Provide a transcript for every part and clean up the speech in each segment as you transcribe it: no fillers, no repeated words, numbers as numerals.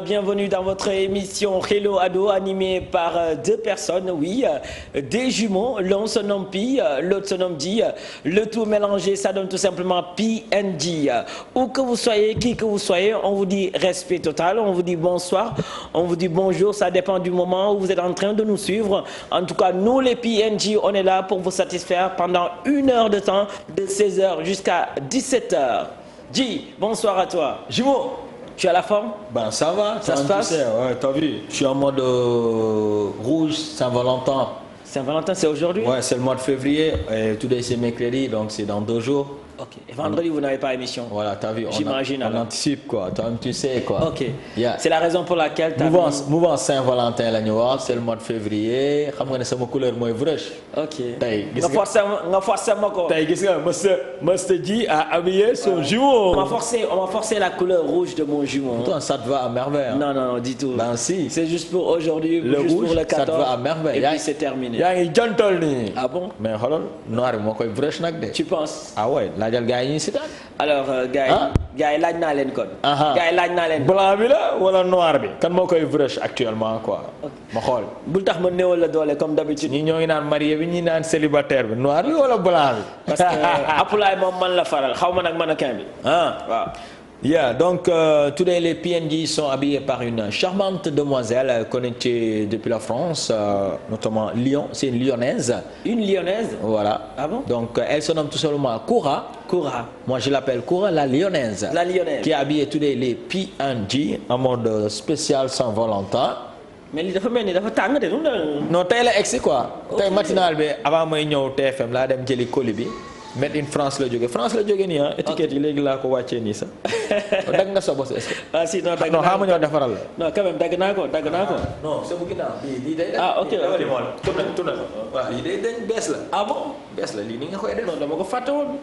Bienvenue dans votre émission Hello Ado, animée par deux personnes, oui, des jumeaux, l'un se nomme Pi, l'autre se nomme J, le tout mélangé, ça donne tout simplement PNJ. Où que vous soyez, qui que vous soyez, on vous dit respect total, on vous dit bonsoir, on vous dit bonjour, ça dépend du moment où vous êtes en train de nous suivre. En tout cas, nous les PNJ, on est là pour vous satisfaire pendant 1 heure de temps, de 16h jusqu'à 17h. J, bonsoir à toi. Jumeaux, tu as la forme? Ben ça va, ça se passe. Ouais, t'as vu. Je suis en mode rouge, Saint-Valentin. Saint-Valentin, c'est aujourd'hui? Ouais, c'est le mois de février. Et today c'est mercredi, donc c'est dans 2 jours. Ok. Et vendredi, vous n'avez pas émission? Voilà, t'as vu. J'imagine. On anticipe quoi. Toi-même tu sais quoi. Ok. Yeah. C'est la raison pour laquelle tu as mouvement Saint-Valentin la ñu wax, c'est le mois de février. Xam nga ne sama couleur mooy veuge. Ok. Tey gis nga forcé ma ko. Tey gis nga Mr J a habillé son jumeau. On m'a forcé la couleur rouge de mon jumeau. Toi, ça te va à merveille. Hein? Non, du tout. Ben si. C'est juste pour aujourd'hui, juste rouge, pour le 14. Ça te va à merveille. Et puis c'est terminé. Yaa ngi jantal nii. Ah bon? Mais xoolal noir bi moo koy veuge nag de. Tu penses? Ah ouais, laajal gars yi ñuy seetaan. Alors gars yi laaj naa leen kon. Gars yi laaj naa leen. Blanc bi la wala noir bi. Kan moo koy veuge actuellement quoi. Ma xool. bul tax ma néewal la doole comme d'habitude. ñi ñoo ngi naan marié bi ñi naan célibataire bi noir bi wala blanc bi. Parce que Apulaay moom man la faral xaw ma nag mannequin bi. Waaw. Yeah, donc today les PNJ sont habillés par une charmante demoiselle connectée depuis la France, notamment Lyon. C'est une lyonnaise. Une lyonnaise? Voilà. Ah bon? Donc elle se nomme tout simplement Koura. Koura. Moi je l'appelle Koura la lyonnaise. La lyonnaise. Qui est habillée today les PNJ en mode spécial Saint-Valentin. Mais li dafa mel ni dafa tàng de. Non tey la egsi quoi. Tey matinal bi avant may ñëw TFM laa dem jëli colis bi. Made in France la jógee nii ah. étiquette yi léegi laa ko wàccee nii sax. dagg nga sa bos est-ce que. Ah si non dagg naa ko non xaaral ma ñëw defaral la. non quand même dagg naa ko. non c'est bu ginnaaw lii day. ok. tournel waaw lii day dañ bees la. ah bon bees la lii ni nga koy def. non dama ko fàtte woon.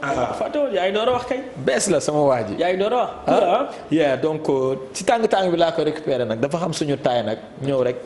yaa ngi door a wax kay. bees la sama waa ji. yaa ngi door a wax. yeah donc ci tàng bi laa ko récupéré nag dafa xam suñu taay nag ñëw rek.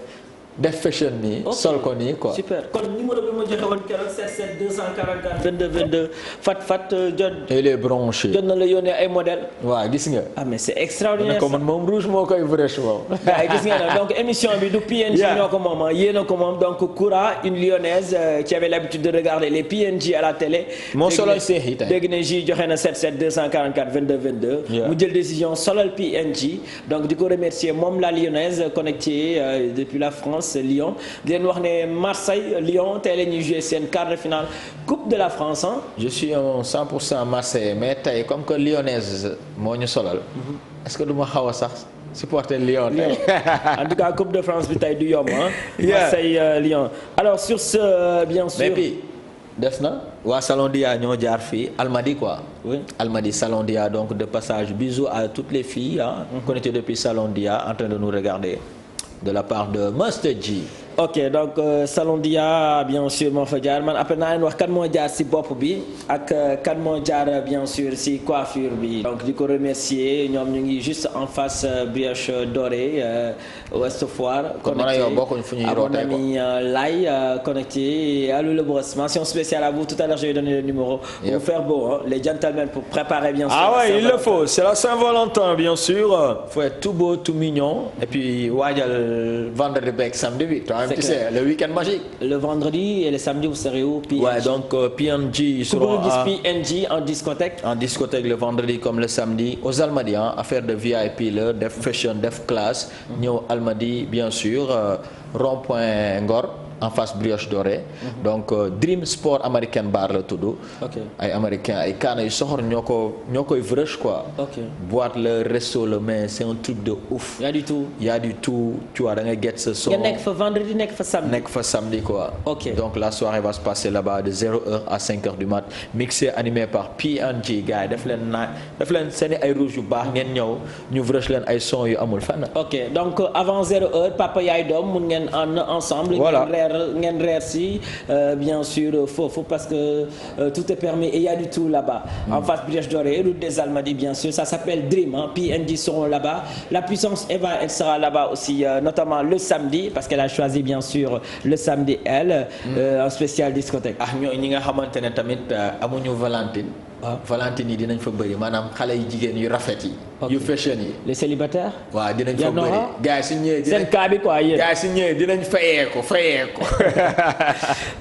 def fashion nii. sol ko nii quoi. super kon numéro bi ma joxe woon keroog 77 244 22 22 fat jot. il est bronché. jot na la yónnee ay modèles. waaw gis nga. ah mais c'est extraordinaire. ko man moom rouge moo koy vrèche moom. waaw gis nga nag donc émission bi du PNJ ñoo ko moom yéen a ko moom donc Koura une lyonnaise qui avait l'habitude de regarder les PNJ à la télé. moo solal seex yi tey dégg na ji joxe na 77 244 22 22. mu jël décision solal PNJ donc di ko remercier moom la lyonnaise connectée depuis la France. Lyon di leen wax ne Marseille Lyon tey la ñuy jouer seen quart de finale Coupe de la France hein. Je suis un 100% Marseillais mais tey comme que lyonnaise moo ñu solal. est-ce que du ma xaw a sax supporter Lyon tey. En tout cas Coupe de France bi tey du yomb hein. Marseille Lyon alors sur ce bien sûr. mais puis des na waa Salon Dia ñoo jaar fii Almadi quoi. Oui. Almadi Salon Dia donc de passage bisous à toutes les filles hein. Connectées depuis Salon Dia en train de nous regarder. De la part de Master G. ok donc Salon Dia bien sûr moo fa jaar man après naa leen wax kan moo jaar ci bopp bi ak kan moo jaar bien sûr ci coiffure bi. donc di ko remercier ñoom ñu ngi juste en face Brioche Dorée Ouest Foire. connecté à mon ami Laye connecté à le boss mention spéciale à vous tout à l'heure je vais donner le numéro. Pour vous faire beau hein, les gentlemen pour préparer bien sûr. Ah ouais il le faut c'est la Saint-Valentin bien sûr. Faut être tout beau tout mignon et puis waajal vendredi beeg samedi bi. Tu sais, le week-end magique. Le vendredi et le samedi, vous serez où? PNJ. Ouais, donc PNJ seront PNJ en discothèque. En discothèque le vendredi comme le samedi aux Almadies, affaire de VIP là, def fashion, def classe. Ñëw Almadies bien sûr, rond-point Ngor. En face Brioche Dorée. Donc Dream Sport American Bar la tudd. ok ay américain ay kaana yu soxor ñoo koy vrèche quoi. ok boîte le resto le mais c'est un truc de ouf. y a du tout. y a du tout tu vois da ngay get sa son. nga nekk fa vendredi nekk fa samedi. nekk fa samedi quoi. ok donc la soirée va se passer là-bas de 0h à 5h du mat mixé animé par PNJ gars yi def leen seeni ay rouge yu baax ngeen ñëw ñu vrèche leen ay son yu amul fenn. ok donc avant 0h papa yaay doom mun ngeen ànd ensemble. voilà ngeen reer si bien sûr foofu parce que tout est permis et il y a du tout là-bas. En face Brioche Dorée route des Almadies bien sûr ça s'appelle Dream hein. PNJ seront là-bas la puissance Eva elle sera là-bas aussi notamment le samedi parce qu'elle a choisi bien sûr le samedi elle en spécial discothèque. ñi nga xamante ne tamit amuñu Valentine. Valentine yi dinañ fa bëri maanaam xale yu jigéen yu rafet yi. yu fashion yi. les célibataires. waaw dinañ fa bëri. gars yi su ñëwee seen cas bi quoi yéen. gars yi su ñëwee dinañ fayee ko.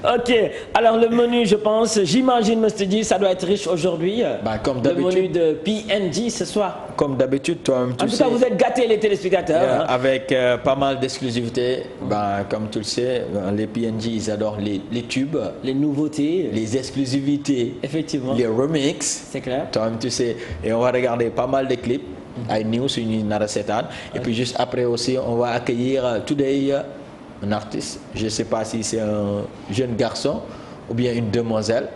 Ok, alors le menu, je pense, j'imagine, Mr. G, ça doit être riche aujourd'hui. Comme d'habitude. Le menu de PNG ce soir. Comme d'habitude, toi-même, tu sais. En tout cas, vous êtes gâtés, les téléspectateurs. Avec pas mal d'exclusivité. Comme tu le sais, les PNG, ils adorent les tubes. Les nouveautés. Les exclusivités. Effectivement. Les remixes. C'est clair. Toi-même, tu sais. Et on va regarder pas mal de clips. Ay news, une narasetan. Et puis juste après aussi, on va accueillir today un artiste. Je ne sais pas si c'est un jeune garçon ou bien une demoiselle.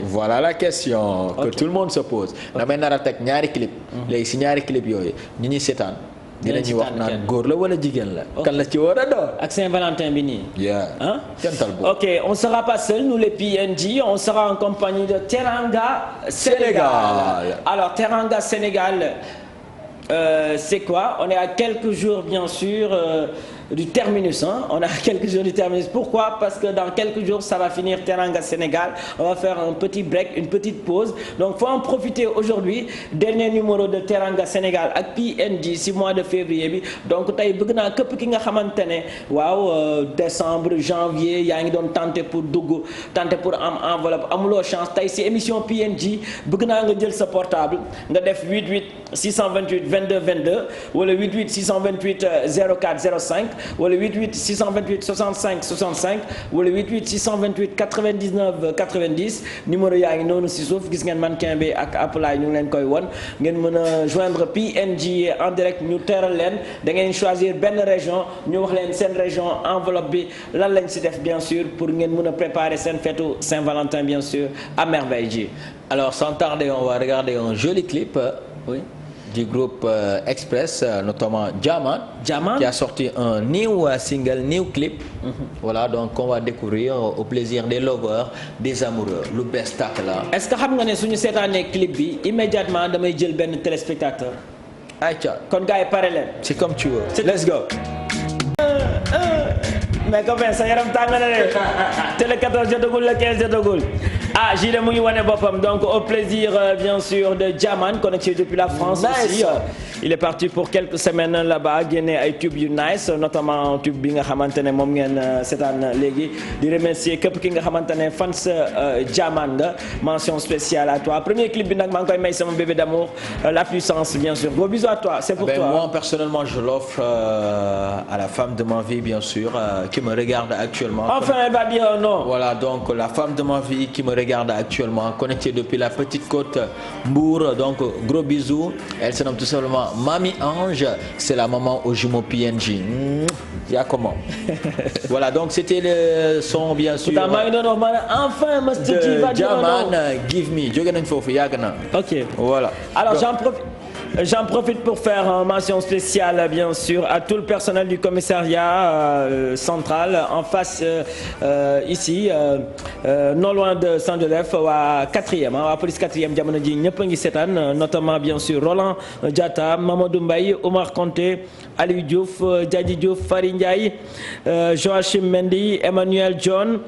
Voilà la question que tout le monde se pose. Damay nar a teg ñaari clip. léegi si ñaari clip yooyu ñu ñuy seetaan. dinañu wax naan góor la wala jigéen la. kan la ci war a doon. ak Saint-Valentin bi nii. Hein? Ok, on ne sera pas seul, nous les PNG, on sera en compagnie de Teranga Sénégal. Alors Teranga Sénégal, c'est quoi? On est à quelques jours bien sûr du terminus, hein? On a quelques jours du terminus. Pourquoi? Parce que dans quelques jours ça va finir Teranga Sénégal. On va faire un petit break, une petite pause. Donc faut en profiter aujourd'hui. Dernier numéro de Teranga Sénégal ak PNG si mois de février bi. Donc tey bëgg naa képp ki nga xamante ne waaw décembre janvier yaa ngi doon tenter pour dugg tenter pour am enveloppe amuloo chance tey si émission PNG bëgg naa nga jël sa portable nga def 88 628 22 22 wala 88 628 04 05 wala 88 628 65 65 wala 88 628 99 90 numéro yaa ngi noonu si suuf gis ngeen mannequin bi ak appelay ñu ngi leen koy won ngeen mën a joindre PNG en direct ñu teral leen da ngeen choisir benn région ñu wax leen seen région enveloppe bi lan lañ si def bien sûr pour ngeen mën a préparer seen fêtu Saint-Valentin bien sûr à merveille ji. Alors sans tarder on va regarder un joli clip. Oui. Du groupe Express, notamment Jaman, qui a sorti un new single, new clip. Voilà, donc on va découvrir au plaisir des lovers, des amoureux, le best là. Est-ce que xam nga ne suñu seetaanee clip bi immédiatement damay jël benn téléspectateur. Aïcha. Kon gars yi pare leen. C'est comme tu veux. Let's go. Mais copain sa yaram tàng na de télé 14 jotagul la 15 jotagul ah Gilles mu ngi wane boppam donc au plaisir bien sûr de Jaman connecté depuis la France aussi il est parti pour quelques semaines là-bas génne ay tube yu nice notamment tube bi nga xamante ne moom ngeen seetaan léegi di remercier képp ki nga xamante ne fans Jaman nga mention spéciale à toi premier clip bi nag maa ngi koy may sama bébé d'amour la puissance bien sûr gros bisous à toi c'est pour toi. Moi personnellement je l'offre à la femme de ma vie bien sûr qui me regarde actuellement. Enfin, elle va dire non. Voilà, donc la femme de ma vie qui me regarde actuellement, connectée depuis la petite côte Mbour. Donc, gros bisous. Elle se nomme tout simplement Mamie Ange. C'est la maman au jumeau PNG. Y'a comment? Voilà, donc c'était le son, bien sûr. Enfin, Mr. G va dire non. Give me. Ok. Voilà. Alors, j'en profite pour faire une mention spéciale, bien sûr, à tout le personnel du commissariat central, en face, ici, non loin de Saint-Joseph, à 4e, à police 4e, jamono ji ñëpp a ngi seetaan, notamment, bien sûr, Roland Diatta, Mamadou Mbaye, Omar Konté, Aliou Diouf, Diadji Diouf, Fari Ndiaye, Joachim Mendy, Emmanuel John,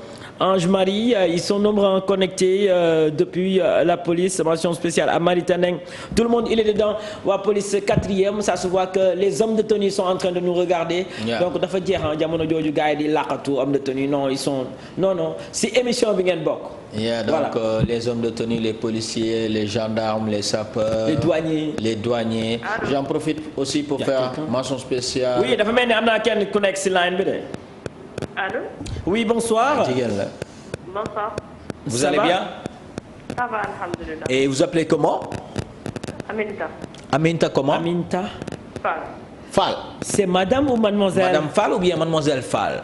Ange-Marie, ils sont nombreux connectés depuis la police, mention spéciale à Maritaneng. Tout le monde, il est dedans. La police 4e, ça se voit que les hommes de tenue sont en train de nous regarder. Yeah. Donc, dafa jeex jamono jooju gars yi di laqatu hommes de tenue. Non, ils sont non, si émission bi ngeen bokk. Yeah, donc voilà. Les hommes de tenue, les policiers, les gendarmes, les sapeurs, les douaniers. J'en profite aussi pour faire mention spéciale. Oui, dafa mel ni am na kenn ku nekk si line bi de. Allô? Oui, bonsoir. Bonsoir. Vous allez bien? Ça va, alhamdoulilah. Et vous appelez comment? Aminta. Aminta comment? Aminta. Fall. Fall. C'est madame ou mademoiselle? Madame Fall ou bien mademoiselle Fall?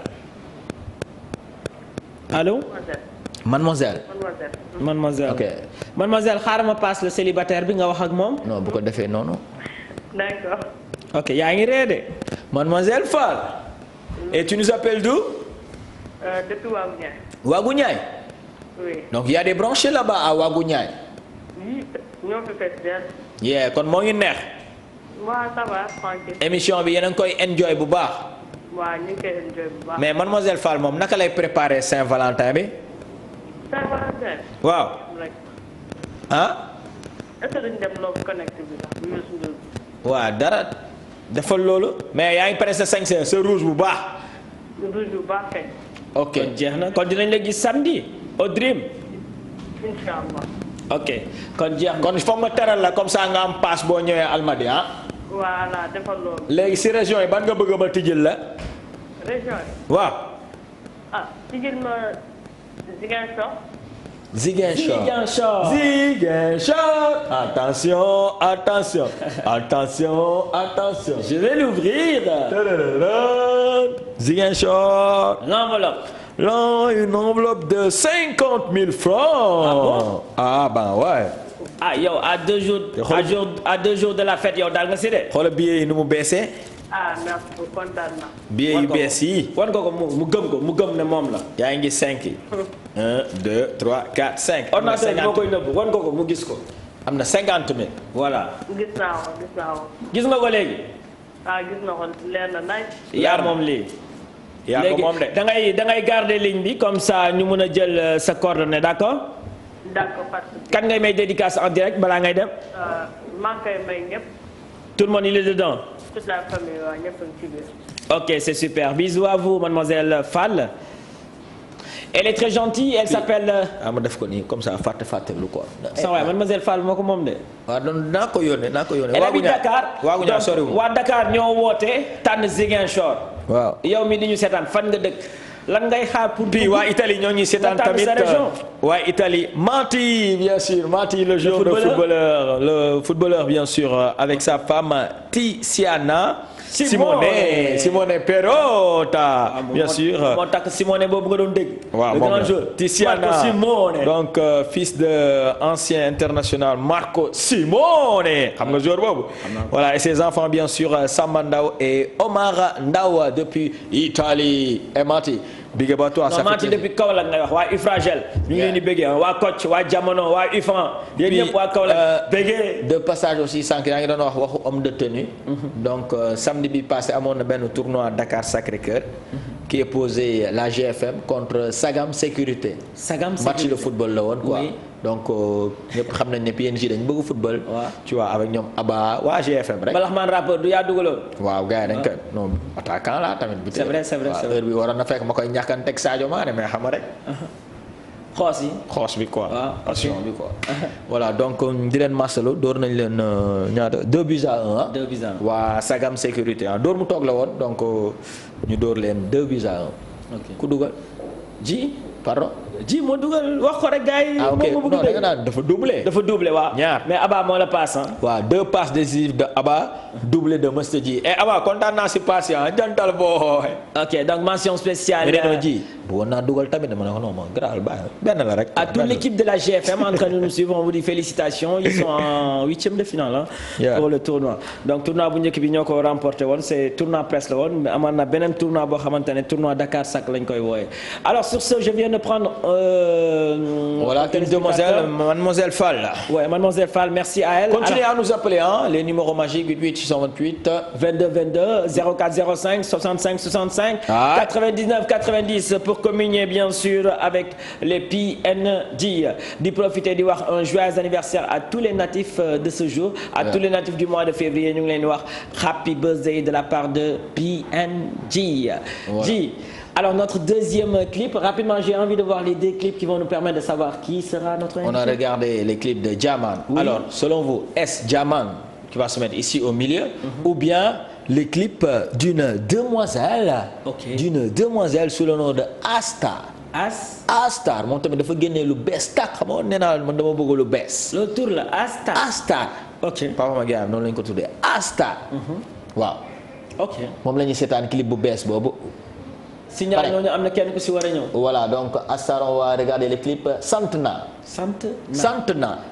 Allô? Mademoiselle. Mademoiselle. Ok. Mademoiselle, xaaral ma passe le célibataire bi nga wax ak moom. Non, bu ko defee noonu. D'accord. Ok, yaa ngi ree de. Mademoiselle Fall. Et tu nous appelles d'où? Depuis Waguñaay. Waguñaay? Oui. Donc il y a des branchés là-bas à Waguñaay. Oui, ñoo fi fekk bien. Yeah, kon moo ngi neex. Waaw, ça va, tranquille. Émission bi yéen a ngi koy enjoy bu baax. Waaw, ñu ngi koy enjoy bu baax. Mais mademoiselle Fall moom naka lay préparer Saint-Valentin bi? Saint-Valentin. Waaw. ah. est-ce que duñ dem Love Connect bi sax bu Youssou Ndour. waaw dara defal loolu. mais yaa ngi pare sa 5 sa rouge bu baax. rouge bu baax kay. ok kon jeex na kon dinañ la gis samedi au Dream. incha allah. ok kon jeex na. kon foog nga teral la comme ça nga am passe boo ñëwee Almadies ah. voilà defal loolu. léegi si région yi ban nga bëgg ma tijjil la. région yi. waaw. ah tijjil ma Ziguinchor. Ziguinchor. Attention, attention, attention, attention. Je vais l'ouvrir. Ziguinchor. L'enveloppe. Là, une enveloppe de 50 000 francs. Ah bon? Ah ben ouais. ah yow à 2 jours à 2 jours de la fête yow daal nga si de. xoolal billet yi nu mu beesee. ah merci beaucoup kontaan naa. billet yu bees yi. wan ko mu gëm ne moom la. yaa ngi 5 yi. 1 2 3 4 5. am na ordinateur bi moo 50 koy nëbb wan ko mu gis ko. am na 50 000. voilà. gis naa ko. gis nga ko léegi. ah gis na ko leer na naaj. yaa moom lii. yaa ko moom de. léegi da ngay garder ligne bi comme ça ñu mën a jël sa coordonnée d'accord. d'accord parce que. kan ngay may dédicace en direct balaa ngay dem. maa ngi koy may ñëpp. tout le monde il est dedans. toute la famille waaw ñëpp a ngi ci biir. ok c'est super bisous à vous mademoiselle Fall. elle est très gentille elle s'appelle. ma def ko nii comme ça fàtte lu quoi. sa waay mademoiselle Fall moo ko moom de. waaw donc naa ko yónnee. elle habite Dakar waaguñaa soriwul. waa Dakar ñoo woote tànn Ziguinchor. waaw yow mi di ñu seetaan fan nga dëkk. lan ngay xaar pour. puis waa Italie ñoo ñuy seetaan tamit. waa Italie Mati bien sûr Mati le joueur de footballeur le footballeur bien sûr avec sa femme Tiziana. Simone Perrotta bien sûr. moo tax Simone boobu nga doon dégg. waaw le grand joueur Tiziana Simone. donc fils de ancien international Marco Simone xam nga joueur boobu. voilà et ses enfants bien sûr Samba Ndao et Omar Ndao depuis Italie et Mati. big up à toi ça fait depuis Kaolack ngay wax waa Ifragel ñu ngi leen di bëggee waa Kocc waa Jamono waa Ifan yéen ñëpp waa Kaolack bëggee de passage aussi sànq yaa ngi doon wax waxu homme de tenue donc samedi bi passé amoon na benn tournoi Dakar Sacré-Cœur qui est posé la GFM contre Sagam Sécurité match de football la woon quoi donc ñëpp xam nañ ne PNJ dañ bëgg football. waaw tu vois avec ñoom Aba waa GFM rek. Balaxman rappeur du yaa dugaloon. waaw gars yi dañ koy non attaquant la tamit. c'est vrai heure bi waroon na fekk ma koy ñàkkanteeg Sadio Mané mais xam nga rek. xoos bi quoi. passion bi quoi. voilà donc di leen masalu door nañ leen ñaata 2 buts à 1 ah. 2 buts à 1 waa Sagam Sécurité ah door mu toog la woon donc ñu door leen 2 buts à 1. ok ku dugal pardon. moo dugal wax ko rek gars yi. ah ok non da nga naan dafa doublé. waaw ñaar mais Aba moo la passe ah. waaw 2 passes décisives de Aba doublé de Mr Ji et Aba kontaan naa si passe yi jantal boo. ok donc mention spéciale. mais Ji bëggoon naa dugal tamit dama ne ko non non grave benn la rek. à toute l'équipe de la GFM en train de nous suivre on vous dit félicitations ils sont en 8e de finale pour le tournoi. donc tournoi bu njëkk bi ñoo ko remporté woon c'est tournoi presse la woon mais amoon na beneen tournoi boo xamante ne tournoi Dakar Sac lañ koy wooyee. alors sur ce je viens de prendre. voilà mademoiselle Fall. ouais mademoiselle Fall merci à elle. continuez à nous appeler les numéros magiques 88 628. 22 22 04 05 65 65. 99 90 pour communier bien sûr avec les PNJ. di profiter di wax un joyeux anniversaire à tous les natifs de ce jour. à tous les natifs du mois de février ñu ngi leen di wax happy birthday de la part de PNJ. Alors notre deuxième clip, rapidement j'ai envie de voir les 2 clips qui vont nous permettre de savoir qui sera notre invité. On a regardé les clips de Jaman. Oui. Alors selon vous, est-ce Jaman qui va se mettre ici au milieu ou bien les clips d'une demoiselle sous le nom de Astar. Astar moom tamit dafa génnee lu bees tàq xam nga nee naa man dama bëgg lu bees. loolu tur la Astar. ok papa ma gars noonu la ñu ko tuddee Astar. waaw. ok moom la ñuy seetaan clip bu bees boobu. signal ñooñu am na kenn ku si war a ñëw. voilà donc Astar on va regarder le clip Santana.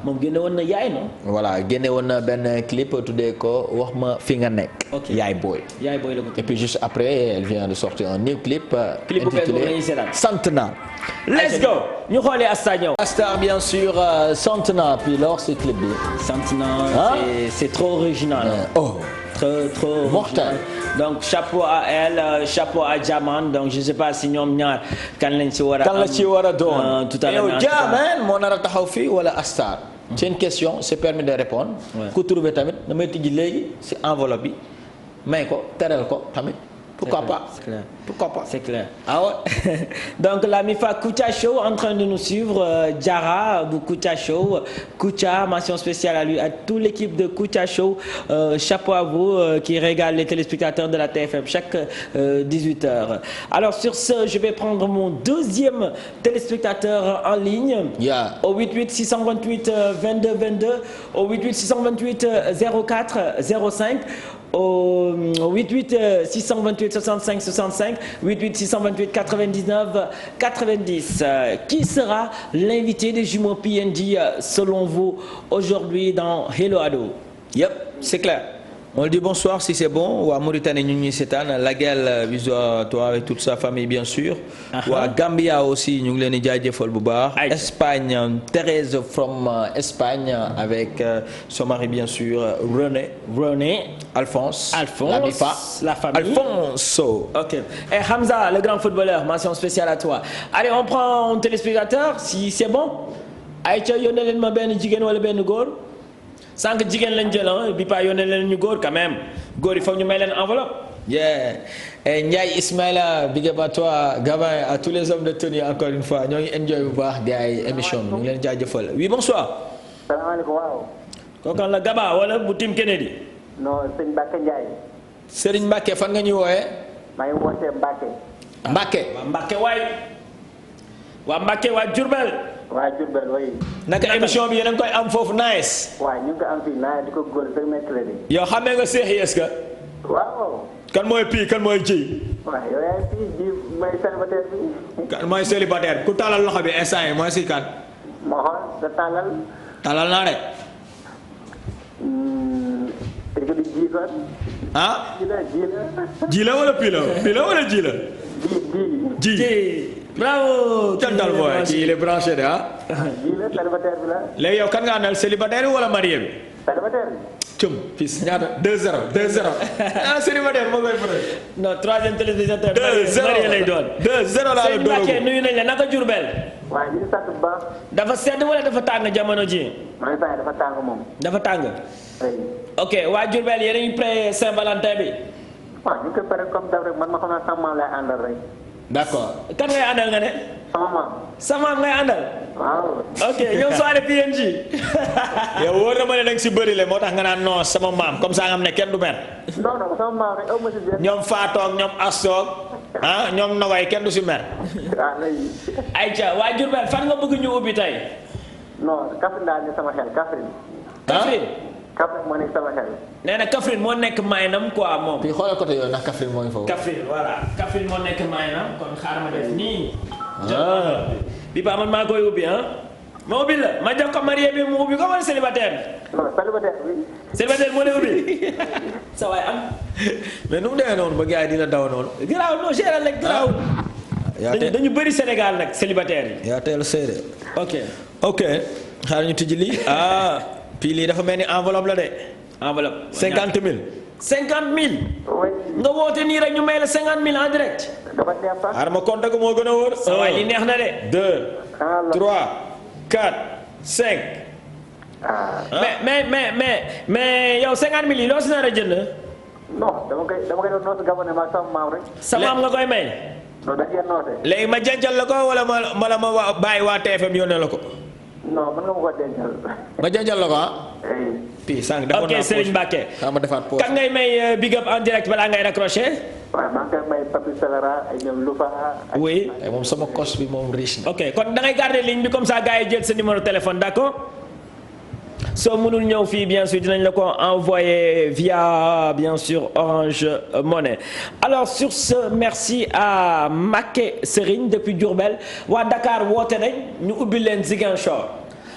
moom génne woon na yaay non. voilà génne woon na benn clip tuddee ko wax ma fi nga nekk. ok yaay booy la ko. et puis juste après elle vient de sortir un new clip. intitulé Santana. let's go ñu xoolee Astar ñëw. Astar bien sûr Santana puis alors ce clip bi. Santana c'est trop original. trop mortel. donc chapeau à elle chapeau à Jaman donc je sais pas si ñoom ñaar kan lañ ci war a. kan la ci war a doon. tout à l'heure Jaman moo nar a taxaw fii wala Astar. c'est une question c'est permis de répondre. ku trouvé tamit damay tijji léegi si enveloppe bi may ko teral ko tamit. Pourquoi pas? C'est clair. Pourquoi pas? C'est clair. Ah ouais. Donc la Mifa Kouthia Show en train de nous suivre. Diarra bu Kouthia Show. Kouthia, mention spéciale à lui, à toute l'équipe de Kouthia Show. Chapeau à vous qui régale les téléspectateurs de la TFM chaque 18h. Alors sur ce, je vais prendre mon deuxième téléspectateur en ligne. Yeah. Au 88 628 22 22. Au 88 628 04 05. Au 88 628 65 65 88 628 99 90. Qui sera l'invité des jumeaux PNJ selon vous aujourd'hui dans Hello Ado? Yep, c'est clair. On lui dit bonsoir si c'est bon. Ou à Mauritanie, ñu ngi seetaan Laguel, bisous à toi avec toute sa famille bien sûr. Ou à Gambia aussi, ñu ngi leen di jaajëfal bu baax. Espagne, Thérèse from Espagne avec son mari bien sûr René, Alphonse, la Mifa, la famille. Alfonso. Ok. Et Hamza, le grand footballeur, mention spéciale à toi. Allez, on prend un téléspectateur si c'est bon. Aïcha yónnee leen ma benn jigéen wala benn góor. Sànq jigéen lañ jël bi pa yónnee leen ñu góor quand même góor yi foog ñu may leen enveloppe. Yeah. Et Ndiaye Ismaïla, big up à toi, Gabin, à tous les hommes de tenue encore une fois. ñoo ngi enjoy bu baax gars yi émission bi ñu ngi leen jaajëfal. Oui, bonsoir. salaamaaleykum waaw. kooku la Gaba wala bu Tim Kennedy. non sëñ Mbacke Ndiaye. Serigne Mbacke fan nga ñuy wooyee. maa ngi wootee Mbacke. Mbacke. waa Mbacke waay. waa Mbacke waa Diourbel. waa Diourbel way. naka émission bi yéen a ngi koy am foofu nice. waaw ñu ngi ko am fii naa di ko góor chaque mercredi. yow xamee nga Cheikh est-ce que. waaw. kan mooy pii kan mooy ji. waaw yow yaa ngi fii ji mooy célibataire bi. kan mooy célibataire ku taalal loxo bi instant yi mooy si kan. ma xool sa tàllal. taalal naa de. est-ce que du ji kon. ah. ji la. ji la wala pii la pii la wala ji la. ji. bravo. jantal mooy kii il est branché de ah. ji la célibataire bi la. léegi yow kan nga àndal célibataire wala marié bi. célibataire bi. cum fils ñaata 2-0 2-0 ah célibataire moo koy bëre. non troisième téléspectateur. 2-0 marié lay doon. 2-0 laa la Sëñ Mbacke nuyu nañ la naka Diourbel. waaw ñu ngi sant bu baax. dafa sedd wala dafa tàng jamono ji. maa ngi sant dafa tàng moom. dafa tàng. oui. ok waa Diourbel yéen a ngi prêt Saint-Valentin bi. waaw ñu ngi koy pare comme daf rek man ma xam naa sama maam lay àndal rek. d'accord. kan ngay àndal nga ne. sama maam. sa maam ngay àndal. waaw. ok ñoom soirée PNJ. yow wóor na ma ne da nga si bëri le moo tax nga naan non sama maam comme ça nga xam ne kenn du mer. non non sama maam rek aw ma si biir. ñoom Faatoog ñoom Astoog ah ñoom Nogoy kenn du si mer. waaw léegi. Aïcha waa Diourbel fan nga bëgg ñu ubbi tey. non Kaffrine daal ne sama xel Kaffrine. Kaffrine. Kaffrine moo nekk sama xel. nee na Kaffrine moo nekk maynam quoi moom. puis xoolal côté yooyu ndax Kaffrine moo ngi foofu. Kaffrine voilà Kaffrine moo nekk maynam kon xaaral ma def nii. bi ba man maa koy ubbi ah. ma ubbi la ma jox ko marié bi mu ubbi ko wala célibataire. non célibataire bi. célibataire moo lay ubbi. sa waay am. mais nu mu demee noonu ba gars yi dina daw noonu. garaaw non géral rek garaaw. dañu bëri Sénégal nag célibataire yi. yaa teel séeréer. ok. ok xaaral ñu tijji lii ah puis lii dafa mel ni enveloppe la de. enveloppe 50 000. 50 000. oui. nga woote nii rek ñu may la 50 000 en direct. dafa neex sax. xaaral ma compter ko moo gën a wóor. sa waay li neex na de. 2 3 4 5. mais yow 50 000 yi loo si nar a jënd. non dama koy doon noosu Gabon ma sama maam rek. sa maam nga koy may. non da ngeen noote. léegi ma jancal la ko wala ma bàyyi waa TFM yónnee la ko. non mën nga ma ko dencal. ma jancal la ko ah. puis sànq defoon naa ok Serigne Mbacke. ma defaat pause. kan ngay may big up en direct balaa ngay raccroché. waaw maa ngi koy may Papi Salara ay ñoom Loufa. oui. moom sama cos bi moom riche na. ok kon da ngay garder ligne bi comme ça gars yi jël sa numéro téléphone d'accord. soo mënul ñëw fii bien sûr dinañ la ko envoyer via bien sûr Orange Money. Alors sur ce merci à Maké Serigne depuis Diourbel waa Dakar woote nañ ñu ubbi leen Ziguinchor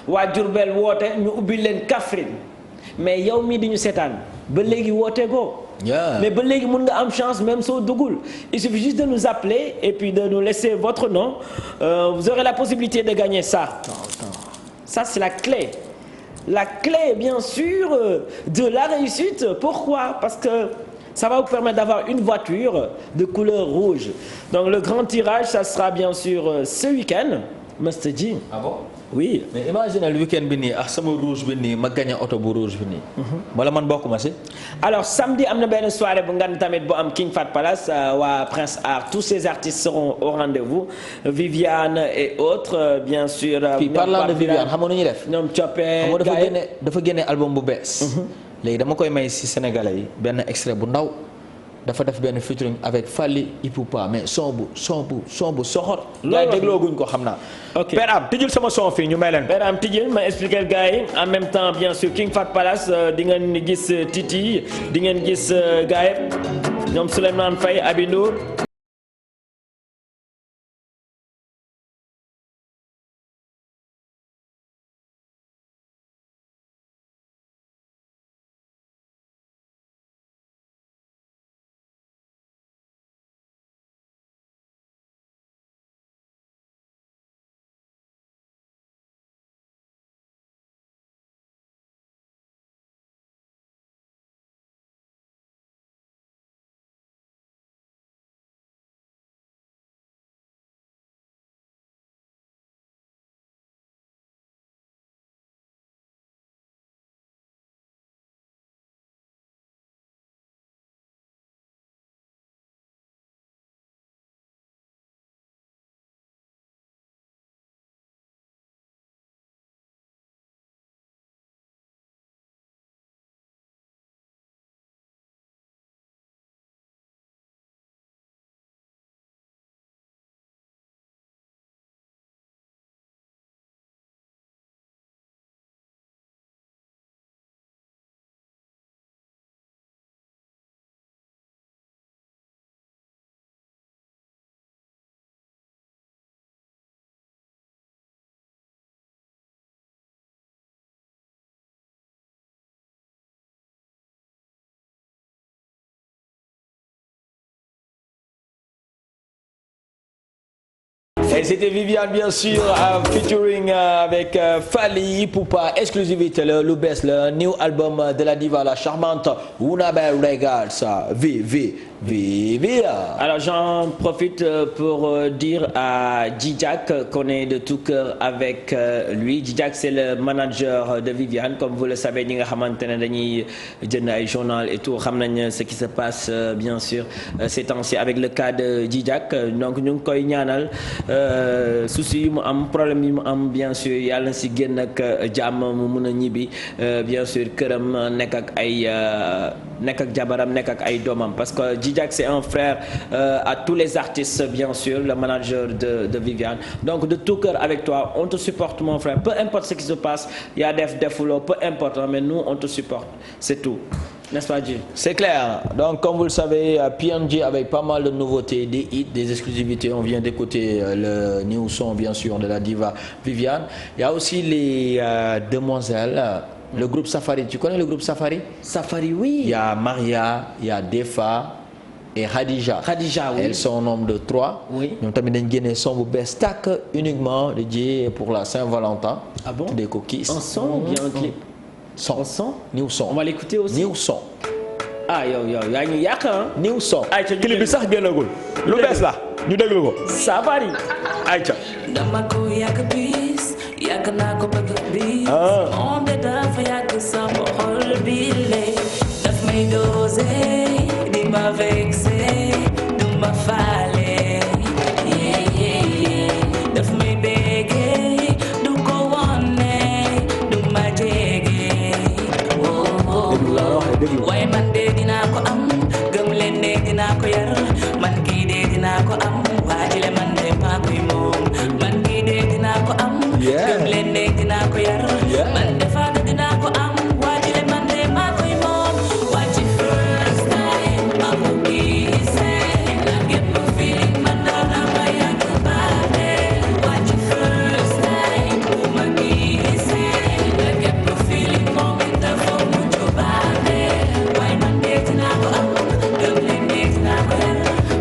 waa Diourbel woote ñu ubbi leen Kaffrine mais yow mii di ñu seetaan ba léegi woote goo. mais ba léegi mën nga am chance même soo dugul il suffit juste de nous appeler et puis de nous laisser votre nom vous aurez la possibilité de gagner ça. Ça c'est la clé. La clé, bien sûr, de la réussite. Pourquoi? Parce que ça va vous permettre d'avoir une voiture de couleur rouge. Donc le grand tirage, ça sera bien sûr ce week-end. Must G. Ah bon? oui. mais imagine le week-end bi nii ak sama rouge bi nii ma gagné oto bu rouge bi nii. wala man bokkuma si. alors samedi am na benn soirée bu ngan tamit bu am King Fahd Palace waa Prince Art tous ces artistes seront au rendez-vous Viviane et autres bien sûr. puis parlant de Viviane xam nga nu ñuy def. ñoom Coppee dafa génne album bu bees. léegi dama koy may si Sénégalais yi benn extrait bu ndaw. dafa def benn featuring avec Fally Ipupa mais son bu soxor. loolu dégloo guñ ko xam naa. ok Père Am tijjul sama son fii ñu may leen. Père Am tijjul ma expliquer gars yi en même temps bien sûr King Fahd Palace di ngeen gis Titi di ngeen gis gars yi ñoom Souleymane Faye Aby Ndour. Et c'était Viviane bien sûr featuring avec Fally Ipupa exclusivité lu bees le new album de la diva la charmante Unabel Regards Vivi. Alors j'en profite pour dire à Djidjak qu'on est de tout cœur avec lui. Djidjak c'est le manager de Viviane comme vous le savez ñi nga xamante ne dañuy jënd ay journal et tout xam nañ ce qui se passe bien sûr ces temps-ci avec le cas de Djidjak donc ñu ngi koy ñaanal souci yi mu am problème yi mu am bien sûr yàlla na si génn ak jàmm mu mun a ñibbi bien sûr këram nekk ak jabaram nekk ak ay doomam parce que Djidjak c'est un frère à tous les artistes bien sûr le manager de Viviane donc de tout cœur avec toi on te supporte mon frère peu importe ce qui se passe yaa defuloo peu importe mais nous on te supporte c'est tout. N'est-ce pas, Gilles? C'est clair. Donc, comme vous le savez, PNG avec pas mal de nouveautés, des hits, des exclusivités. On vient d'écouter le new son, bien sûr, de la diva Viviane. Il y a aussi les demoiselles. Le groupe Safari. Tu connais le groupe Safari? Safari, oui. Il y a Maria, il y a Defa et Khadija. Khadija, oui. Elles sont au nombre de 3. Oui. Nous avons gagné son bu bees tàkk uniquement dédié pour la Saint-Valentin. Ah bon? Des coquilles. Un son ou bien un clip? Son. New son. On va l'écouter aussi. New son. ah yow yaa ngi yàq ah. New son. ayca clip bi sax génnagul. lu bees la ñu déglu ko. Safari. ayca. dama ko yàgg bis yàgg naa ko bëgg bis. moom de dafa yàgg sama xol bi lee. daf may dosé di ma vexé du ma faale. daf may béggee du ko wone du ma jege. waaye man de dinaa ko am gëm leen ne dinaa ko yar man kii de dinaa ko am waajile man de maa koy moom man kii de dinaa ko am gëm leen ne dinaa ko yar man de faana dinaa ko am waajile man de maa koy moom waaji first time ma ko gisee la get no feeling man dana ma yàgg baale waaji first time ma gisee la get no feeling moom dafa mujj baale waaye man de dinaa ko am gëm leen ne dinaa ko yar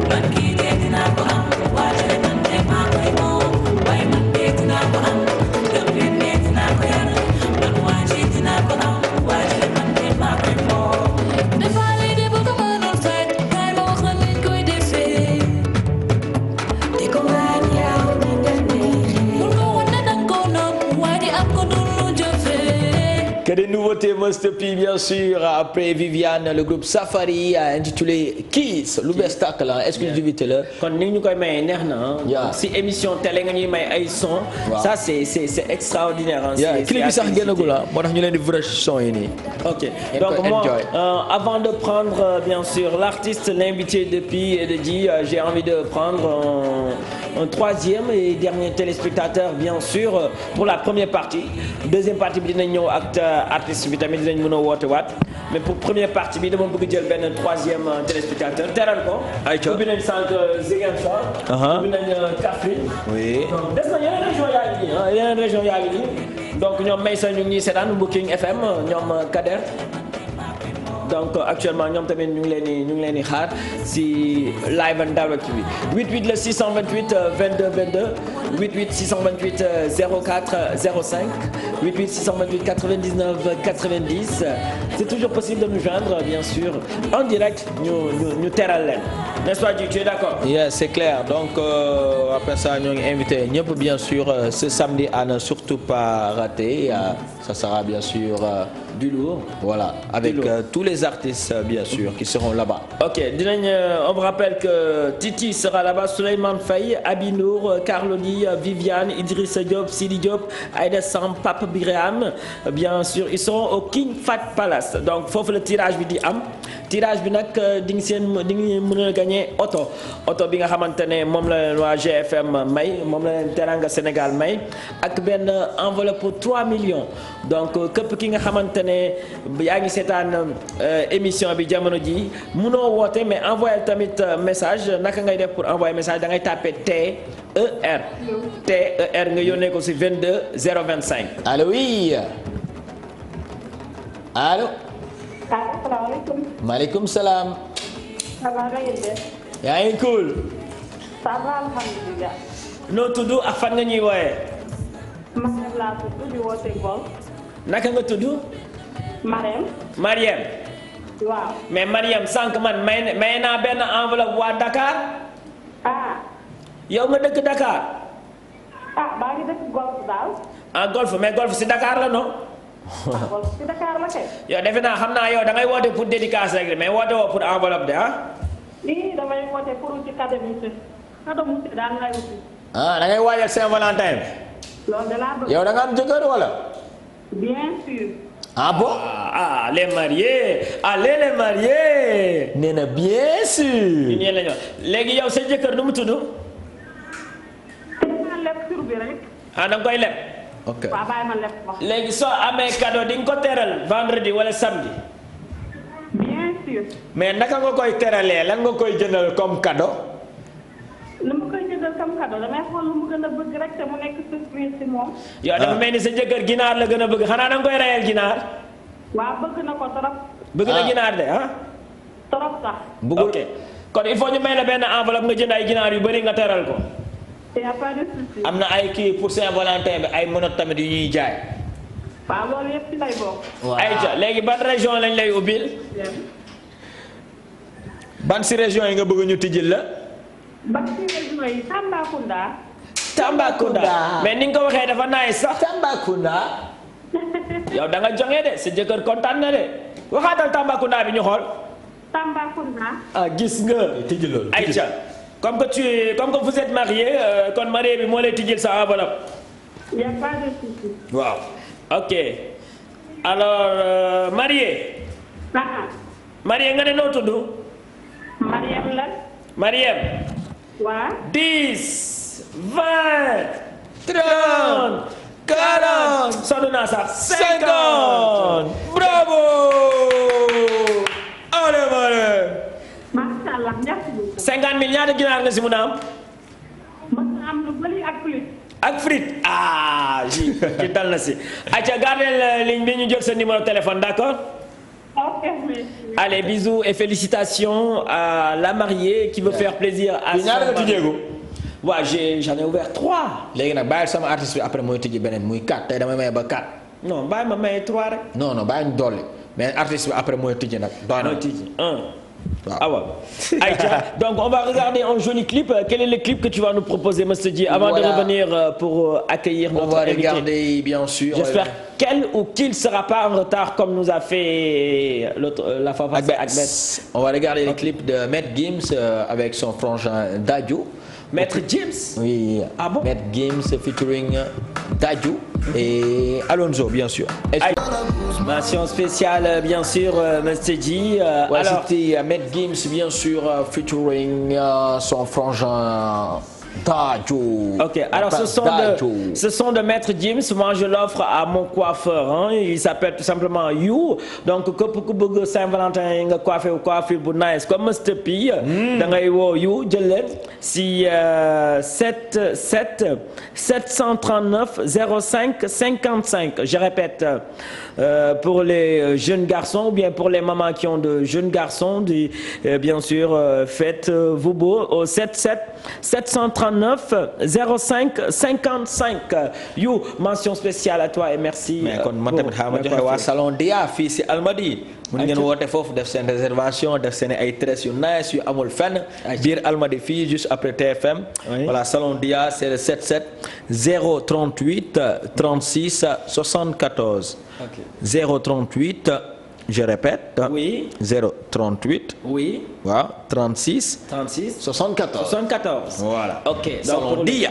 man kii de dinaa ko am waajile man de maa koy moom waaye man de dinaa ko am gëm leen ne dinaa ko yar man côté Mr P bien sûr après Viviane le groupe Safari a intitulé Kiss lu bees tàkk la exclusivité la. kon ni ñu koy maye neex na. si émission télé nga ñuy may ay son. ça c'est extraordinaire. clip bi sax génnagul moo tax ñu leen di vrai son yi nii. ok donc moi avant de prendre bien sûr l'artiste l'invité de Pi et de Dji j'ai envie de prendre un troisième et dernier téléspectateur bien sûr pour la première partie deuxième partie bi dinañ ñëw ak artiste bi tamit dinañ mën a woote waat mais pour première partie bi dama bëgg jël benn troisième téléspectateur teral ko. ayca ubbi nañ sànq Ziguinchor. ubbi nañ Kaffrine. oui donc des na yeneen région yaa ngi nii yeneen région yaa ngi nii donc ñoom Maysa ñu ngi seetaan Booking FM ñoom Kader. donc actuellement ñoom tamit ñu ngi leen di xaar si live and direct bi 88 le 628 22 22 88 628 04 05 88 628 99 90 c'est toujours possible de nous joindre bien sûr en direct ñu teral leen n'est-ce pas Dji, tu es d'accord? Yeah, c'est clair donc après ça ñoo ngi invité ñëpp bien sûr ce samedi à ne surtout pas rater ça sera bien sûr du lourd. Voilà, avec tous les artistes bien sûr qui seront là-bas. Ok, on vous rappelle que Titi sera là-bas, Souleymane Faye, Abinour, Carloni, Viviane, Idrissa Diop, Sidi Diop, Aïda Sam, Pape Biraham, bien sûr, ils seront au King Fat Palace. Donc foofu le tirage bi di am tirage bi nag di nga mën a gagner oto bi nga xamante ne moom la leen waa GFM may moom la leen Teranga Sénégal may ak benn enveloppe pour 3 millions donc képp ki nga xamante ne yaa ngi seetaan émission bi jamono ji mënoo woote mais envoyer tamit message naka ngay def pour envoyer message da ngay taper TER nga yónnee ko ci 22 025. allo oui allo. asalaamaaleykum. maaleykum salaam. ça va nga yëg yaa ngi cool. ça va alhamdulilah. noo tudd ak fan nga ñuy wooyee. Marème laa tudd di woote Golf. naka nga tudd. Marème. Mariem. waaw. mais Mariem sànq man may naa benn enveloppe waa Dakar. yow nga dëkk Dakar. baa ngi dëkk Golf daal. Golf mais Golf si Dakar la non. Golf si Dakar la kay. yow defe naa xam naa yow da ngay woote pour dédicace rek mais woote woo pour enveloppe de lii damay woote pour ci cadeau monsieur. cadeau monsieur daal ngay wuti. da ngay waajal Saint-Valentin. loolu de laa bëgg. yow da nga am jëkkër wala. bien sûr. bon. les mariés les mariés. nee na bien sûr. ñun la ñu wax léegi yow sa jëkkër nu mu tudd. dinaa leb tur bi rek. da nga koy leb. ok waaw bàyyi ma leb wax. léegi soo amee cadeau di nga ko teral vendredi wala samedi. bien sûr. mais naka nga koy teralee lan nga koy jëndal comme cadeau. lu ma koy jëndal comme cadeau damay xool lu mu gën a bëgg rek te mu nekk surprise ci moom. yow dafa mel ni sa jëkkër ginaar la gën a bëgg xanaa da nga koy reyal ginaar. waaw bëgg na ko trop. bëgg na ginaar de trop sax. ok kon il faut ñu may la benn enveloppe nga jënd ay ginaar yu bëri nga teral ko. y a pas de souci. am na ay kii pour Saint-Valentin bi ay menottes tamit yu ñuy jaay. waaw loolu yëpp ci lay bokk. waaw ayca léegi ban région lañ lay ubbil. ban si région yi nga bëgg ñu tijjil la. ban si région yi Tambacounda. Tambacounda mais ni nga ko waxee dafa naay sax. Tambacounda. yow da nga joŋee de sa jëkkër kontaan na de waxaatal Tambacounda bi ñu xool. Tambacounda. gis nga. tijji loolu ayca comme que vous êtes marié kon marié bi moo lay tijjil sa enveloppe. y a pas de souci. waaw ok alors marié. marié nga ne noo tudd. Mariam la. Mariam. waaw. 10 20 30 40 sonn naa sax 50 bravo. allez Mariam. macha allah merci beaucoup. 50 000 ñaata ginaar nga si mun a am. mën na am lu bëri ak plus. ak frite ji dal na si. acca gardez ligne bi ñu jël sa numéro de téléphone d'accord. ok merci. allez bisous et félicitations à la mariée qui veut faire plaisir à son mari. waaw j'en ai ouvert 3. léegi nag bàyyil sama artiste bi après mooy tijji beneen muy 4 tey damay maye ba 4. non bàyyi ma maye 3 rek. non bàyyi ñu dolli mais artiste bi après mooy tijji nag. doy na tijji 1. Ah ouais. Aïcha, donc on va regarder un joli clip. Quel est le clip que tu vas nous proposer, Mr. Dji, avant de revenir pour accueillir notre invité? On va regarder bien sûr. J'espère. quel ou qui ne sera pas en retard comme nous a fait la fois passée Agbet. On va regarder le clip de Maître Gims avec son frangin Dadju. Maître Gims. Oui. Ah bon? Maître Gims featuring Dadju et Alonso, bien sûr. Mention spéciale, bien sûr, Mr. G. Ouais, Alors, c'était Maître Gims, bien sûr, featuring son frangin Dadju. ok, alors ce sont de Maître Gims. Moi, je l'offre à mon coiffeur. Hein. Il s'appelle tout simplement You. Donc, képp ku bëgg Saint-Valentin nga coiffé ou coiffure bu nice comme Mr. P. da ngay woo You jël leen si 739 05 55. Je répète, pour les jeunes garçons ou bien pour les mamans qui ont de jeunes garçons, bien sûr, faites-vous beau au 739 05 55. You, mention spéciale à toi et merci. mais kon man tamit xaaral ma joxe waa salon Dia fii si Almadi. mun ngeen woote foofu def seen réservation def seen ay tresses yu nice yu amul fenn. biir Almadi fii juste après TFM. voilà salon Dia c'est le 77 038 36 74. Ok. 038. Je répète. Oui. 038. Oui. Waaw 36. 36. 74. 74. Voilà. Ok. Salon Dia.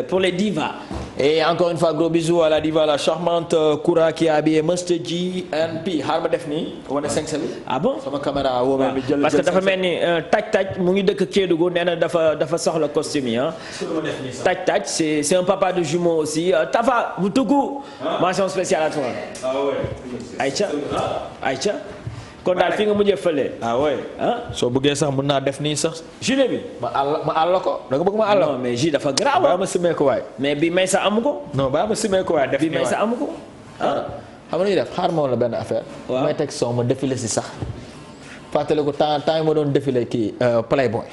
Pour les divas. Et encore une fois gros bisous à la diva la charmante Koura qui a habillé Mr. G and P xaaral ma def nii wane 5 bi. Ah bon? sama caméra woo ma jël parce que dafa mel ni taj mu ngi dëkk Kédougou nee na dafa soxla costume yi ah. taj c'est un papa de jumeau aussi Tafa bu tuggu. mention spéciale à toi. ah ouais. Aïcha kon daal fi nga mujjee fële. ah ouais. soo bëggee sax mën naa def nii sax. gilet bi. ma àll ko da nga bëgg ma àll ko. non mais gi dafa garaaw. baa ma simee ko waay. mais bi may sa amu ko. non baa ma simee ko waay def bi nii may sa amu ko. xam nga ñuy def xaar ma woon la benn affaire. waaw may teg son ma défilé si sax. fàttali ko temps yi ma doon défilé kii Playboy.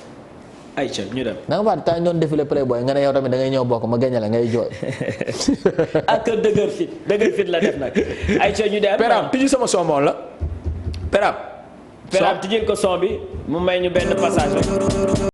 Aïcha ñu dem. da nga fàttali temps yi doon défilé Playboy nga ne yow tamit da ngay ñëw bokk ma gañe la ngay jooy. ak dëgër fit la def nag. Aïcha ñu dem. Peram tijji sama son moom la. Peram tijjil ko son bi mu may ñu benn passage rek.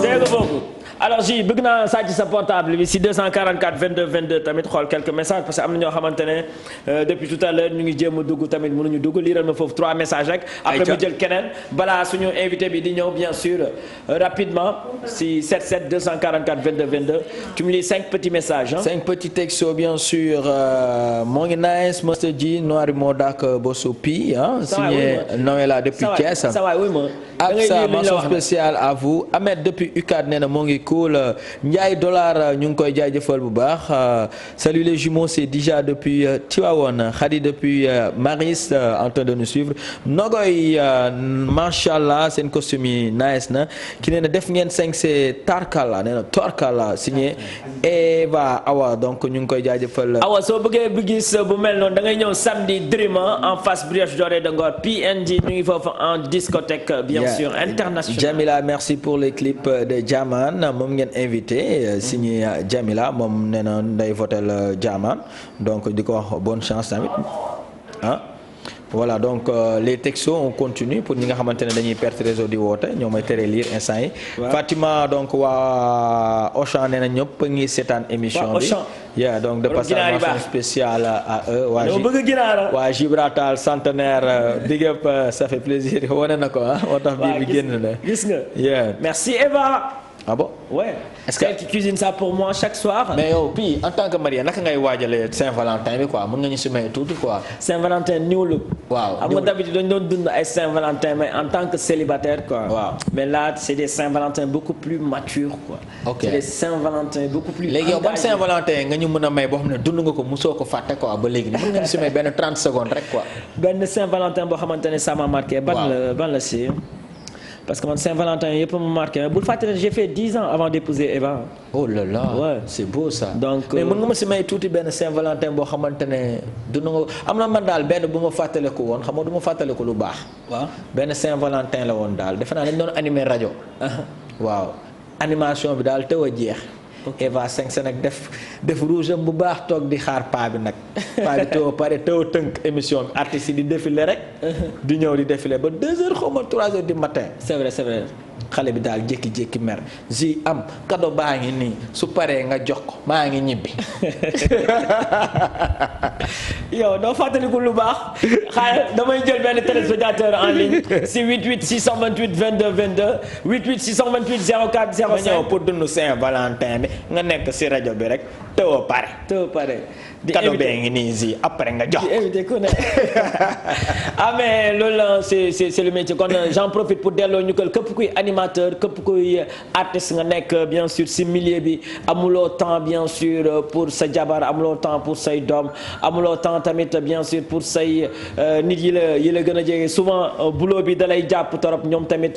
dégg boobu alors ji bëgg naa sàcc sa portable bi si 244 22 22 tamit xool quelques messages parce que am na ñoo xamante ne depuis tout à l'heure ñu ngi jéem a dugg tamit mënuñu dugg liiral ma foofu 3 messages rek. après mu jël keneen balaa suñu invité bi di ñëw bien sûr rapidement si 77 244 22 22 tu me lis 5 petits messages. 5 petits textos bien sûr moo ngi nice Mr. G Noiri moo dak Bosso Pi signé Noëlla depuis Thiès. ça va oui ma. ak sa mention spéciale à vous Ahmed depuis UCAD nee na moo ngi cool Ndiaye dollar ñu ngi koy jaajëfal bu baax salut les jumeaux c'est déjà depuis Tivaouane Khadi depuis Maris en train de nous suivre Nogoy machallah seen costume yi nice na ki nee na def ngeen 5 c'est Tarkala nee na Tarkala signé Eva Awa donc ñu ngi koy jaajëfal. Awa soo bëggee bu gis bu mel noonu da ngay ñëw samedi Dream en face Brioche Dorée de Ngor PNG ñu ngi foofu en discothèque bien sûr international. Jamila merci pour les clips de Jaman moom ngeen invité signé Jamila moom nee na nday votel Jaman donc di ko wax bonne chance tamit voilà donc les textos on continue pour ñi nga xamante ne dañuy perte réseau di woote ñoo may tere lire instant yi. Fatima donc waa Auchan nee na ñëpp ngi seetaan émission bi. yeah donc de passage spéciale à eux. waa Gibraltar centenaire big up ça fait plaisir wane na ko moo tax bii bi génn na. gis nga. yeah merci Eva. ah bon. Ouais. Est-ce c'est elle qui cuisine ça pour moi chaque soir. mais yow puis en tant que marié naka ngay waajalee Saint-Valentin bi quoi mën nga ñu si may tuuti quoi. Saint-Valentin new look. waaw xam nga d'habitude dañu doon dund ay Saint-Valentin mais en tant que célibataire quoi. waaw mais là c'est des Saint-Valentin beaucoup plus matures quoi. ok c'est des Saint-Valentin beaucoup plus. léegi yow ban Saint-Valentin nga ñu mën a may boo xam ne dund nga ko mosoo ko fàtte quoi ba léegi mën nga ñu si may benn 30 secondes rek quoi. benn Saint-Valentin boo xamante ne ça m'a marqué. ban la si. parce que man Saint-Valentin yëpp ma marqué bul fàttali j'ai fait 10 ans avant d'épouser Eva. oh là là ouais. c'est beau ça. donc mais mën nga ma si may tuuti benn Saint-Valentin boo xamante ne dund nga am na man daal benn bu ma fàttaliku woon xam nga du ma fàttaliku lu baax. waaw benn Saint-Valentin la woon daal defe naa dañu doon animer rajo. waaw animation bi daal teew a jeex. Eva 5 nag def rouge am bu baax toog di xaar paa bi nag paa bi teew pare teew tënk émission bi artistes yi di défilé rek. di ñëw di défilé ba 2h xaw ma 3h du matin. c'est vrai. xale bi daal jékki-jékki mer ji am cadeau baa ngi nii su paree nga jox ko maa ngi ñibbi. yow doo fàttaliku lu baax xaaral damay jël benn téléspectateur en ligne si 88 628 22 22 88 628 04 05. ma ñëw pour dund Saint-Valentin bi nga nekk si rajo bi rek teewoo pare. di cadeau bee ngi nii si après nga jox. di invité ku ne ah mais loolu la c'est le métier kon j'en profite pour delloo ñu ko képp kuy animateur képp kuy artiste nga nekk bien sûr si milieu bi amuloo temps bien sûr pour sa jabar amuloo temps pour say doom amuloo temps tamit bien sûr pour say nit yi la gën a jege souvent boulot bi dalay jàpp torop ñoom tamit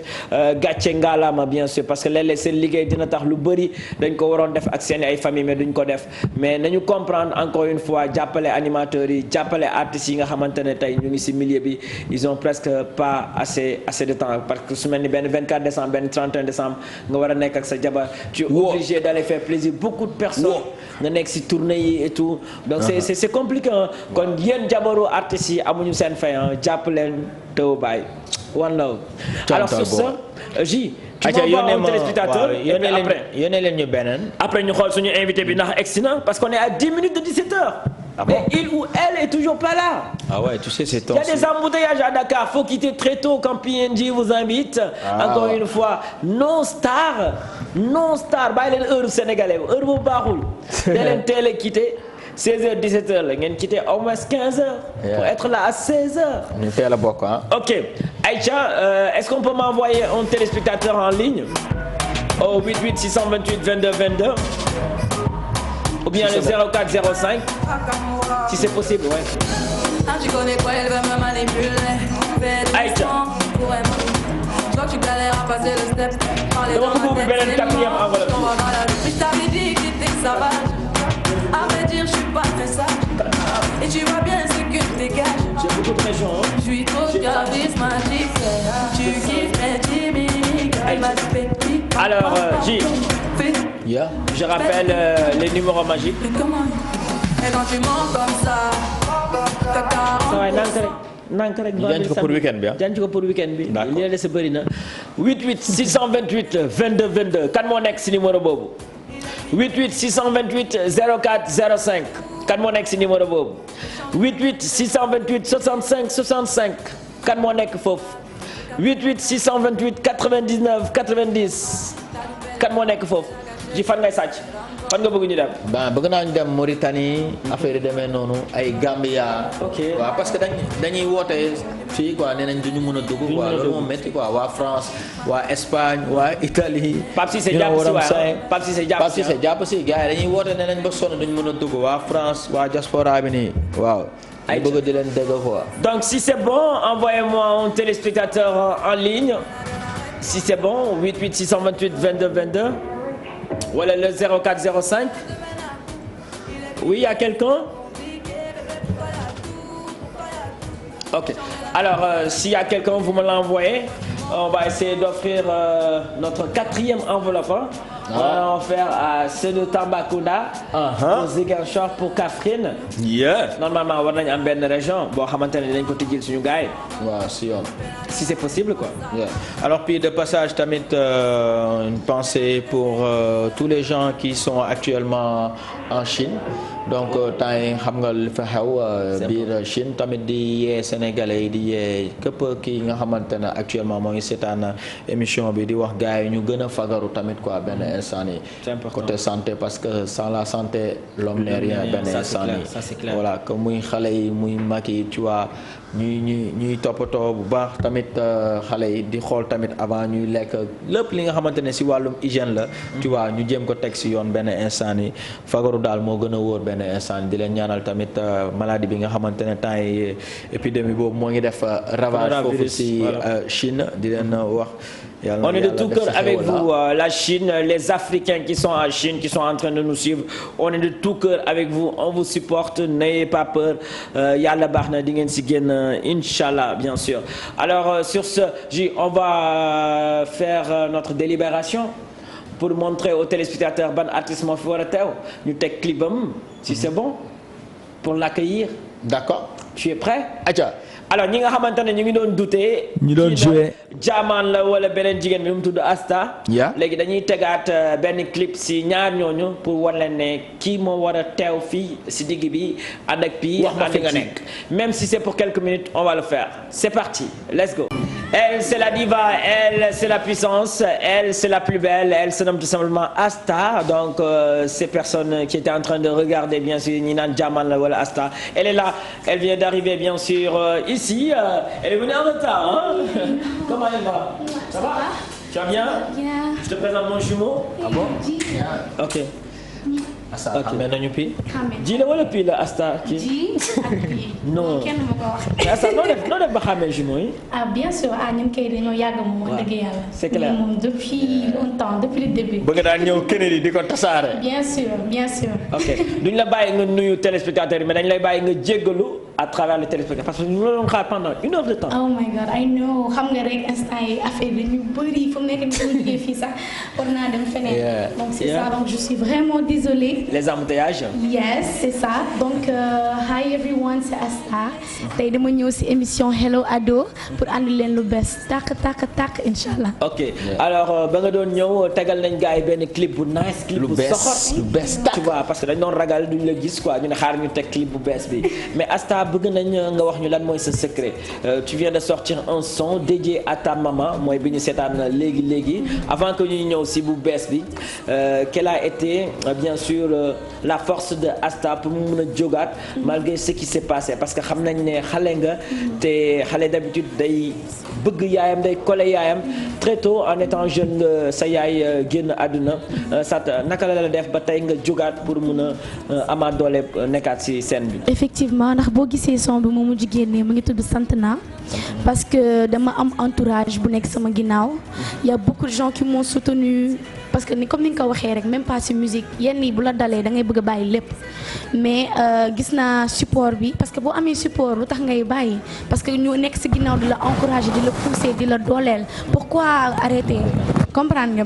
gàcce ngaalaama bien sûr parce que léeg-léeg seen liggéey dina tax lu bëri dañ ko waroon def ak seen ay famille mais duñ ko def mais nañu comprendre encore une fois jàppale animateurs yi jàppale artistes yi nga xamante ne tey ñu ngi ci milieu bi ils ont presque pas assez de temps parce que su mel ni benn 24 décembre benn 31 décembre nga war a nekk ak sa jabar tu es obligé d'aller faire plaisir beaucoup de personnes nga nekk ci tournée yi et tout donc c'est compliqué kon yéen jabaru artistes yi amuñu seen fay jàpp leen teew baay one love alors sur ce J tu m'envoies un téléspectateur yónnee leen ñu beneen après ñu xool suñu invité bi ndax egsi na parce qu'on est à 10 minutes de 17h. Ah bon? Et il ou elle est toujours pas là. Ah ouais, tu sais c'est temps. Il y a des embouteillages à Dakar, faut quitter très tôt quand PNJ vous invite. Encore une fois, non star bàyyi leen heure sénégalais heure bu baaxul. da leen teel a quitter 16h 17h la ngeen quitter au moins 15h. pour être là à 16h. ñu teel a bokk ah. Ok Aïcha, est-ce qu'on peut m'envoyer un téléspectateur en ligne au 88 628 22 22 ou bien le 04 05 si c'est possible, ouais. Tu connais quoi, elle veut me manipuler. Aïcha. Je vois que tu galères à passer le step. Dama bëgg ubbi beneen quatrième enveloppe. Je t'avais dit que t'étais sauvage. À vrai dire, je suis pas très sage. Et tu vois bien ce que tu dégages. J'ai beaucoup de pression. Je suis trop charismatique. Tu kiffes mes chimiques. Elle m'a dit petit. Alors, J. Yeah. Je rappelle les numéros magiques. Et quand tu mens comme ça, t'as 40. waaye nank rek jànc ko pour week-end bi jànc ko pour week-end bi. D'accord. li la dese bëri na 88 628 22 22 kan moo nekk si numéro boobu 88 628 04 05 kan moo nekk si numéro boobu 88 628 65 65 kan moo nekk foofu 88 628 99 90 kan moo nekk foofu ji fan ngay sàcc fan nga bëgg ñu dem. ben bëgg naa ñu dem Mauritanie affaire yi demee noonu ay Gambia. ok waaw parce que dañuy woote fii quoi nee nañ duñu mën a dugg. quoi loolu moom métti quoi waa France waa Espagne waa Italie. Pape Cissé jàpp si waaye Pape Cissé jàpp si gars yi dañuy woote nee nañ ba sonn duñu mën a dugg waa France waa diaspora bi nii waaw. ay bëgg di leen dégg quoi. donc si c'est bon envoyez-moi un téléspectateur en ligne si c'est bon 88 628 22 22. Voilà le 04 05. Oui, il y a quelqu'un? Ok. Alors, s'il y a quelqu'un, vous me l'envoyez. On va essayer d'offrir notre quatrième enveloppe. On a offert à ceux de Tambacounda. Pour Ziguinchor, pour Kaffrine. Normalement war nañu am benn région boo xamante ne dañ ko tijjil suñu gars yi. waaw si yoon. si c'est possible quoi. alors puis de passage tamit une pensée pour tous les gens qui sont actuellement en Chine. donc temps yi xam nga li fa xew biir Chine tamit di yee sénégalais yi di yee képp kii nga xamante ne actuellement moo ngi seetaan émission bi di wax gars yi ñu gën a fagaru tamit quoi benn instant yi côté santé parce que sans la santé l'homme n'est rien benn instant yi voilà que muy xale yi muy mag yi tu vois ñuy toppatoo bu baax tamit xale yi di xool tamit avant ñuy lekk lépp li nga xamante ne si wàllum hygiène la tu vois ñu jéem ko teg si yoon benn instant yi fagaru daal moo gën a wóor benn instant di leen ñaanal tamit maladie bi nga xamante ne temps yi épidémie boobu moo ngi def ravage foofu si Chine di leen wax. On est de tout cœur avec vous, la Chine, les Africains qui sont en Chine, qui sont en train de nous suivre. On est de tout cœur avec vous, on vous supporte, n'ayez pas peur. Yàlla baax na di ngeen si génn Inch'Allah, bien sûr. Alors sur ce, on va faire notre délibération pour montrer aux téléspectateurs ban artiste moo fi war a teew ñu teg clipam si c'est bon pour l'accueillir. D'accord. Tu es prêt? Aja. Alors ñi nga xamante ne ñu ngi doon douter. ñu doon jouer jaamaan la wala beneen jigéen bi mu tudd Asta. léegi dañuy tegaat benn clip si ñaar ñooñu pour wan leen ne kii moo war a teew fii si digg bi ànd ak pii. wax ma fi nga nekk même si c'est pour quelques minutes on va le faire. C'est parti, let's go. Elle c'est la diva, elle c'est la puissance, elle c'est la plus belle, elle se nomme tout simplement Asta. Donc ces personnes qui étaient en train de regarder bien sûr ñi naan jaamaan la wala Asta, elle est là, elle vient d'arriver bien sûr ici, elle est venue en retard hein. Comment elle va? Ça va? Tu vas bien? Bien. Je te présente mon jumeau. Ah bon? Ok. Asta xamee nañu Pi. ji la wala Pi la Asta kii. ji ak Pi. non kenn ma ko wax. mais Asta noo def ba xamee jumeau yi. ah bien sûr ñun kay dañoo yàgg moom wax dëgg yàlla. c'est clair moom depuis longtemps depuis le début. bëgg daan ñëw Kennedy di ko tasaare. bien sûr bien sûr. ok duñ la bàyyi nga nuyu téléspectateurs yi mais dañ lay bàyyi nga jéggalu à travers le téléspectateur parce que ñu la doon xaar pendant 1 heure de temps. oh my god I know xam nga rek instant yi affaire bi ñu bëri fu mu nekk nii suñu jógee fii sax war naa dem feneen. donc c'est ça donc je suis vraiment désolée. les embouteillages. yes c'est ça donc hi everyone c'est Asta tey dama ñëw ci émission Hello Ado pour andi leen lu bees tàkk inchallah. ok alors ba nga doon ñëw tegal nañ gars yi benn clip bu nice. clip bu soxor lu bees tu vois parce que dañ doon ragal duñ la gis quoi ñu ne xaar ñu teg clip bu bees bi mais Asta bëgg nañ nga wax ñu lan mooy sa secret tu viens de sortir un son dédié à ta maman mooy bi ñu seetaan léegi avant que ñuy ñëw ci bu bees bi quelle a été bien sûr la force de Asta pour mu mën a jógaat malgré ce qui s'est passé parce que xam nañ ne xale nga te xale d'habitude day bëgg yaayam day collé yaayam très tôt en étant jeune nga sa yaay génn àdduna naka la def ba tey nga jógaat pour mën a amaat doole nekkaat ci scène bi. effectivement ndax boo gisee son bi mu mujj génnee mu ngi tudd sant naa parce que dama am entourage bu nekk sama ginnaaw y a beaucoup de gens qui m'ont soutenu parce que comme ni nga ko waxee rek même pas ci musique yenn yi bu la dalee da ngay bëgg a bàyyi lépp mais gis naa support bi parce que boo amee support lu tax ngay bàyyi parce que ñu nekk ci ginnaaw di la encourager di la pousser di la dooleel pourquoi arrêter comprendre nga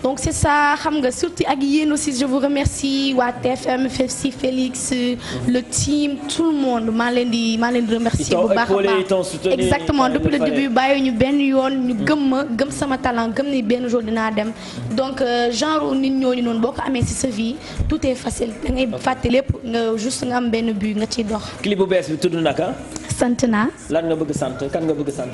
donc c'est ça xam nga surtout ak yéen aussi je vous remercie waa TFM Fefsi Félix le team tout le monde maa leen di remercier bu baax a baax exactement depuis le début bàyyi ñu benn yoon ñu gëm sama talent gëm ni benn jour dinaa dem donc genre nit ñooñu noonu boo ko amee ci sa vie tout est facile da ngay fàtte lépp nga juste nga am benn but nga ciy dox. clip bu bees bi tudd naka. sant naa. lan nga bëgg sant kan nga bëgg sant.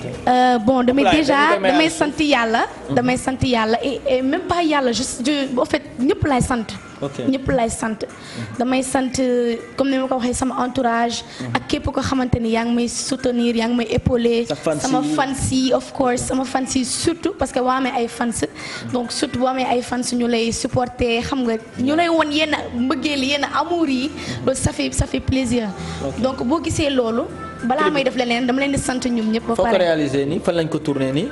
bon damay sant yàlla. damay sant yàlla et même pas yàlla juste en fait ñëpp laay sant. ñëpp laay sant. damay sant comme ni ma ko waxee sama entourage. ak képp ko xamante ni yaa ngi may soutenir yaa ngi may épauler. sama fans yi of course sama fans yi surtout parce que boo amee ay fans. donc surtout boo amee ay fans ñu lay supporter xam nga ñu lay won yenn mbëggeel yenn amour yi loolu ça fait plaisir. donc boo gisee loolu. balaa may def leneen dama leen di sant ñoom ñëpp ba pare. foo ko réalisé nii fan lañ ko tourné nii.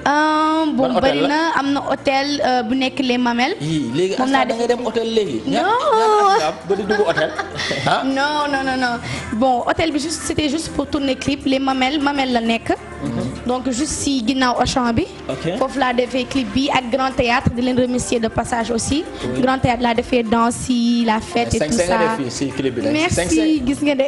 bon bari na am na hôtel bu nekk Les Mamelles. léegi Asta da ngay dem hôtel léegi. ba di dugg hôtel. non bon hôtel bi c'était juste pour tourner clip Les Mamelles la nekk. donc juste si ginnaaw Auchan bi. foofu laa defee clip bi ak Grand Théâtre di leen remercier de passage aussi. Grand Théâtre laa defee danse yi la fête et tout ça. merci gis nga de.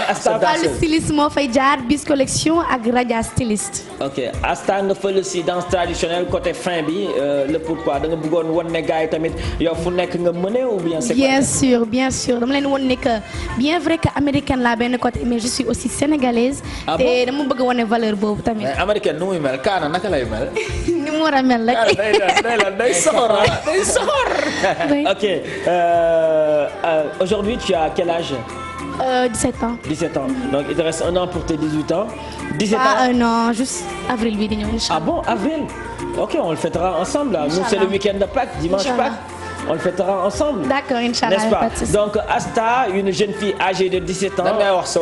Asta le styliste moo fay jaar bis collection ak Raja styliste. ok Asta nga fële si danse traditionnelle côté fin bi le pourquoi da nga bëggoon wan ne gars yi tamit yow fu nekk nga mëne ou bien. c'est bien sûr dama leen wan ne que bien vrai que américaine laa benn côté mais je suis aussi sénégalaise. te dama bëgg wane valeur boobu tamit. mais américaine nu muy mel Kaana naka lay mel. ni mu war a mel rek. day soxor day soxor. ok aujourd'hui tu as quel âge? 17 ans. 17 ans donc il te reste un an pour tes 18 ans. 17 ans pas un an juste avril bi di ñëw incha allah. ah bon avril. ok on le fêtera ensemble là. Nous c'est le week-end de Pâques dimanche Pâques. On le fêtera ensemble. D'accord, Inch'Allah. N'est-ce pas? Donc Asta, une jeune fille âgée de 17 ans. da ngay wax sa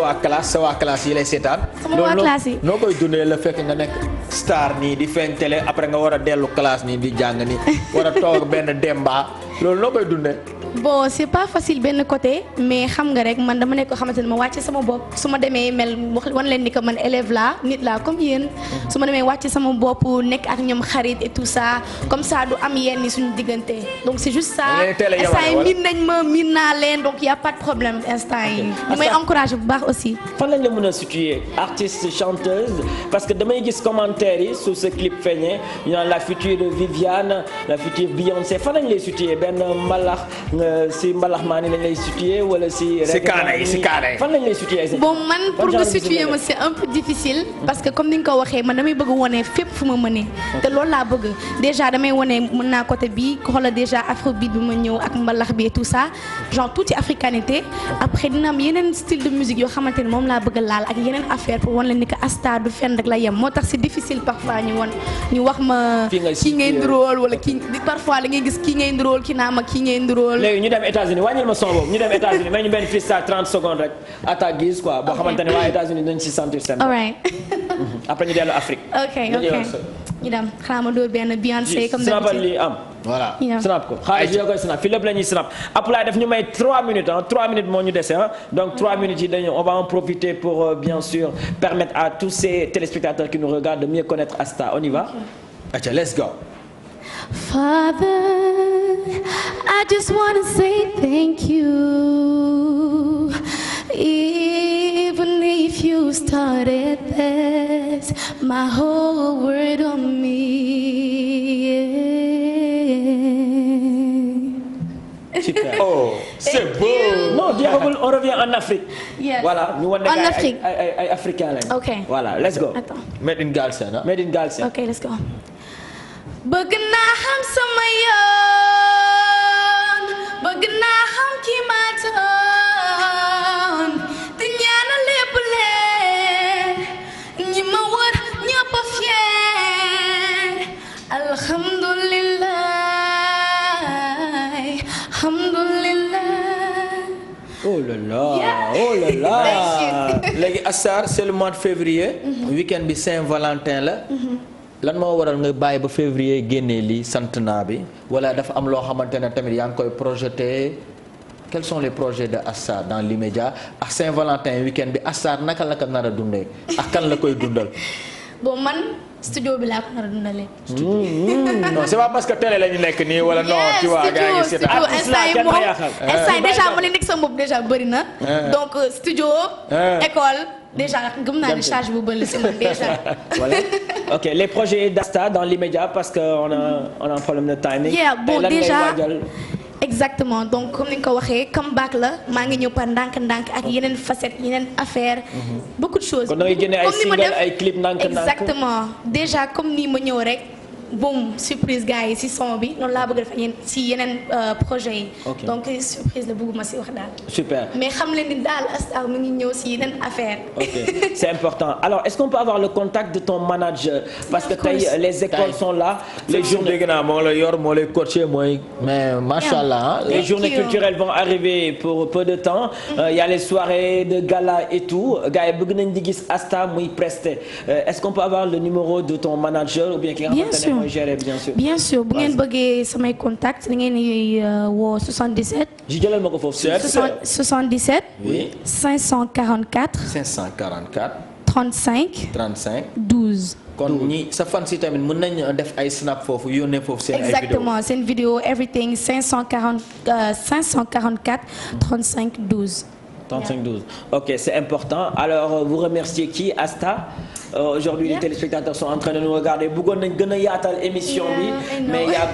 waa classe yi lay seetaan. sama waa classe yi. noo koy dundee la fekk nga nekk star nii di feeñ télé après nga war a dellu classe nii di jàng nii war a toog benn Demba loolu noo koy dundee. bon c'est pas facile benn côté mais xam nga rek man dama nekk ko xamante ne ma wàcce sama bopp su ma demee mel wan leen ni que man élève laa nit laa comme yéen. su ma demee wàcce sama bopp nekk ak ñoom xarit et tout ça comme ça du am yenn ni suñu diggante donc c'est juste ça. instant yi miin nañ ma miin naa leen donc y a pas de problème instant yi. ñu may encourager bu baax aussi. fan lañ la mën a situer artiste chanteuse parce que damay gis commentaires yi sur ce clip feeñee ñu naan la future Viviane la future Beyoncé fan lañ lay situer benn mbalax. si mbalax maa ni lañ lay situer wala si. kaana yi fan lañ lay situer. bon man pour nga situer ma c'est un peu difficile. parce que comme ni nga ko waxee man damay bëgg wone fépp fu ma mënee. te loolu laa bëgg déjà damay wone mën naa côté bi xoolal déjà afrobeat bi ma ñëw ak mbalax bi et tout ça genre tuuti africanité après dina am yeneen style de musique yoo xamante ne moom laa bëgg laal ak yeneen affaire pour wan la ni que Asta du fenn rek la yem moo tax c'est difficile parfois ñu wax ma. kii ngay ndróol wala kii parfois da ngay gis kii ngay ndróol kii naa ma kii ngay ndróol. ñu dem États-Unis wàññil ma son boobu ñu dem États-Unis may ñu benn freestyle 30 secondes rek à ta guise quoi boo xamante ne waa États-Unis dañ ci sentir seen. all right. après ñu dellu Afrique. ok ñu dem xanaa ma dóor benn Beyoncé comme snapal li am. voilà snap ko xaalis yoo koy snap fii lépp la ñuy snap Apulaay daf ñu may 3 minutes 3 minutes moo ñu dese donc 3 minutes yi dañu on va en profiter pour bien sûr permettre à tous ces téléspectateurs qui nous regardent de mieux connaître Asta on y va. Acha let's go. Father, I just want to say thank you. Even if you started this, my whole world on me. Yeah. Super. Oh, c'est beau. Non, diable, on revient en Afrique. Yes. Voilà, nous on en Afrique. Ay africain lañ. OK. Voilà, let's go. Attends. Made in Galsen. Made in Galsen. OK, let's go. Bëgg naa xam sama yoon bëgg naa xam ki ma doon te ñaanal lépp leen ñi ma wër ñëpp a fier alhamdulillah alhamdulillah. Oh là là, oh là là. léegi Asta c'est le mois de février. week-end bi Saint-Valentin la. lan moo waral nga bàyyi ba février génnee lii sant naa bi wala dafa am loo xamante ne tamit yaa ngi koy projeté quels sont les projets de Asta dans l'immédiat ak Saint-Valentin week-end bi Asta naka la ko nar a dundee ak kan la koy dundal. bon man studio bi laa ko nar a dundalee. non c'est pas parce que télé la ñu nekk nii wala non. tu vois gars yi c'est instant déjà ma ne nekk sa bopp déjà bëri na. donc studio. école. déjà gëm naa ne charge bu bëri la si man déjà. voilà ok les projets d'Asta dans l'immédiat parce que on a un problème de timing. bon déjà exactement donc comme ni nga ko waxee comeback la maa ngi ñëw par ndànk-ndànk ak yeneen facettes yeneen affaires. beaucoup de choses. kon da ngay génne ay single ay clip ndànk-ndànk. exactement déjà comme ni ma ñëw rek. boum surprise gars yi si son bi noonu laa bëgg a def si yeneen projet yi. donc surprise la bëgguma si wax daal. super mais xam leen ni daal Asta mu ngi ñëw si yeneen affaire. ok c'est important alors est-ce qu'on peut avoir le contact de ton manager. parce que tey les écoles sont là. les journées dégg naa moo la yor moo lay coacher mooy. mais macha allah. les journées culturelles vont arriver pour peu de temps. Il y a les soirées de gala et tout gars yi bëgg nañ di gis Asta muy prester est-ce qu'on peut avoir le numéro de ton manager ou bien ki nga xamante ne mooy gérer bien sûr bu ngeen bëggee samay contact da ngeen di woo 77. ji jëlal ma ko foofu. 77. oui 544. 544. 35. 35. 12. kon ñi sa fan si tamit mën nañ def ay snap foofu yónnee foofu seen ay vidéo. Exactement seen vidéo everything 544 35 12. 35-12. Ok, c'est important. Alors, vous remerciez qui? Asta? Aujourd'hui, les téléspectateurs sont en train de nous regarder. Bëggoon nañ gën a yaatal émission bi, mais il y a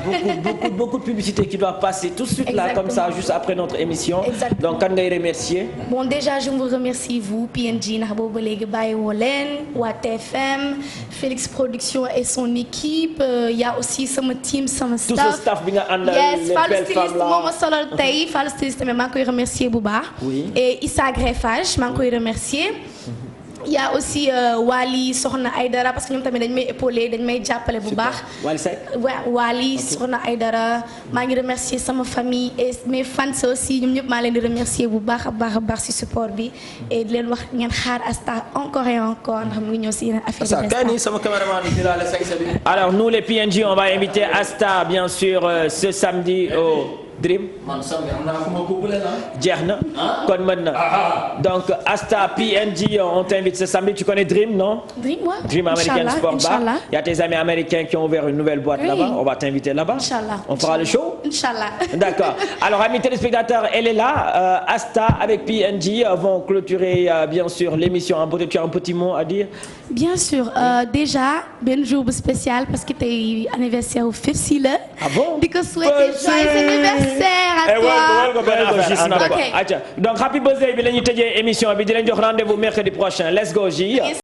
beaucoup de publicité qui doit passer tout de suite là, comme ça, juste après notre émission. Exactement. Donc, kan ngay remercier? Bon, déjà, je vous remercie, vous, PNG, ndax boobu ba léegi bàyyiwoo leen, waa TFM, Félix Production et son équipe. Il y a aussi sama team, sama staff. Tout ce staff bi nga àndal, les belles femmes là. moo ma solal tey, Fallou Styliste, mais maa ngi koy remercier bu baax. Oui. Et Issa Greffage, maa ngi koy remercier. Il y a aussi Wally Soxna Aydara parce que ñoom tamit dañ may épauler dañ may jàppale bu baax. Wally Seck. Wally Soxna Aydara maa ngi remercier sama famille et mes fans aussi ñoom ñëpp maa leen di remercier bu baax a baax ci support bi et di leen wax ngeen xaar Asta encore et encore ndax mu ngi ñëw ci yeneen affaire Kani sama caméraman bi la bi. Alors, nous les PNJ, on va inviter Asta bien sûr ce samedi au Dream. Man samedi am naa fu ma couplé na. Jeex na. Kon mën na. Donc Asta PNJ, on t'invite ce samedi. Tu connais Dream, non? Dream, ouais. Dream American Sport Bar. Inch'Allah. Il y a tes amis américains qui ont ouvert une nouvelle boîte là-bas. On va t'inviter là-bas. Inch'Allah. On fera le show. Inch'Allah. D'accord. Alors, amis téléspectateurs, elle est là. Asta avec PNJ vont clôturer bien sûr l'émission. Tu as un petit mot à dire? Bien sûr. Déjà benn jour bu spécial parce que tey anniversaire u Fifsi la. Ah bon? Di ko souhaiter joyeux anniversaire à toi. Donc happy birthday bi la ñuy tëjee émission bi di leen jox rendez-vous mercredi prochain. Let's go J.